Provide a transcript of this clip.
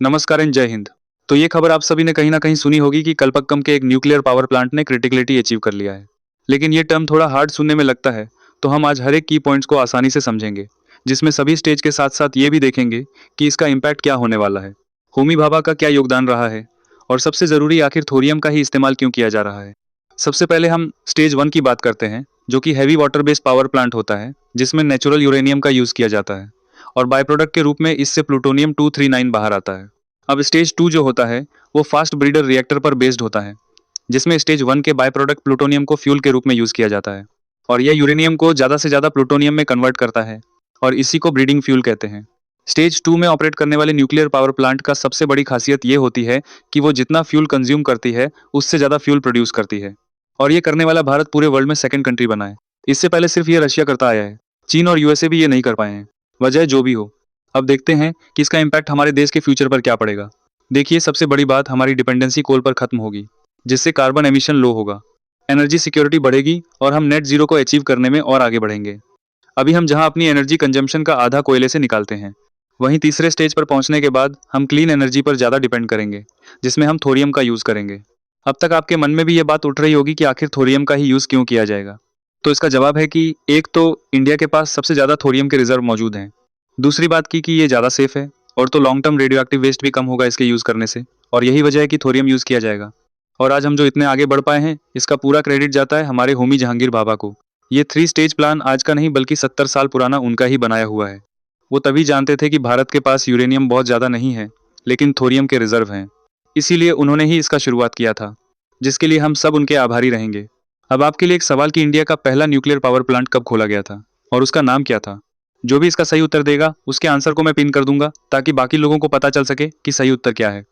नमस्कार एंड जय हिंद। तो ये खबर आप सभी ने कहीं ना कहीं सुनी होगी कि कल्पक्कम के एक न्यूक्लियर पावर प्लांट ने क्रिटिकलिटी अचीव कर लिया है। लेकिन ये टर्म थोड़ा हार्ड सुनने में लगता है, तो हम आज हर एक की पॉइंट्स को आसानी से समझेंगे, जिसमें सभी स्टेज के साथ साथ ये भी देखेंगे कि इसका इम्पैक्ट क्या होने वाला है, होमी भाभा का क्या योगदान रहा है, और सबसे ज़रूरी आखिर थोरियम का ही इस्तेमाल क्यों किया जा रहा है। सबसे पहले हम स्टेज 1 की बात करते हैं, जो कि heavy water based power plant होता है, जिसमें नेचुरल यूरेनियम का यूज़ किया जाता है और बाय प्रोडक्ट के रूप में इससे प्लूटोनियम 239 बाहर आता है। अब स्टेज 2 जो होता है वो फास्ट ब्रीडर रिएक्टर पर बेस्ड होता है, जिसमें स्टेज 1 के बाय प्रोडक्ट प्लूटोनियम को फ्यूल के रूप में यूज़ किया जाता है और यह यूरेनियम को ज़्यादा से ज़्यादा प्लूटोनियम में कन्वर्ट करता है और इसी को ब्रीडिंग फ्यूल कहते हैं। स्टेज 2 में ऑपरेट करने वाले न्यूक्लियर पावर प्लांट का सबसे बड़ी खासियत ये होती है कि वो जितना फ्यूल कंज्यूम करती है उससे ज़्यादा फ्यूल प्रोड्यूस करती है, और ये करने वाला भारत पूरे वर्ल्ड में सेकंड कंट्री बना है। इससे पहले सिर्फ ये रशिया करता आया है, चीन और यूएसए भी ये नहीं कर पाए हैं। वजह जो भी हो, अब देखते हैं कि इसका इम्पैक्ट हमारे देश के फ्यूचर पर क्या पड़ेगा। देखिए, सबसे बड़ी बात, हमारी डिपेंडेंसी कोल पर खत्म होगी, जिससे कार्बन एमिशन लो होगा, एनर्जी सिक्योरिटी बढ़ेगी और हम नेट जीरो को अचीव करने में और आगे बढ़ेंगे। अभी हम जहां अपनी एनर्जी कंजम्पशन का आधा कोयले से निकालते हैं, वहीं तीसरे स्टेज पर पहुंचने के बाद हम क्लीन एनर्जी पर ज़्यादा डिपेंड करेंगे, जिसमें हम थोरियम का यूज़ करेंगे। अब तक आपके मन में भी ये बात उठ रही होगी कि आखिर थोरियम का ही यूज़ क्यों किया जाएगा। तो इसका जवाब है कि एक तो इंडिया के पास सबसे ज़्यादा थोरियम के रिजर्व मौजूद हैं। दूसरी बात की कि ये ज़्यादा सेफ है, और तो long term radioactive waste भी कम होगा इसके यूज़ करने से, और यही वजह है कि थोरियम यूज़ किया जाएगा। और आज हम जो इतने आगे बढ़ पाए हैं, इसका पूरा क्रेडिट जाता है हमारे होमी जहांगीर भाभा को। ये 3 स्टेज प्लान आज का नहीं बल्कि 70 साल पुराना उनका ही बनाया हुआ है। वो तभी जानते थे कि भारत के पास यूरेनियम बहुत ज़्यादा नहीं है, लेकिन थोरियम के रिजर्व हैं। इसीलिए उन्होंने ही इसका शुरुआत किया था, जिसके लिए हम सब उनके आभारी रहेंगे। अब आपके लिए एक सवाल कि इंडिया का पहला न्यूक्लियर पावर प्लांट कब खोला गया था और उसका नाम क्या था। जो भी इसका सही उत्तर देगा उसके आंसर को मैं पिन कर दूंगा, ताकि बाकी लोगों को पता चल सके कि सही उत्तर क्या है।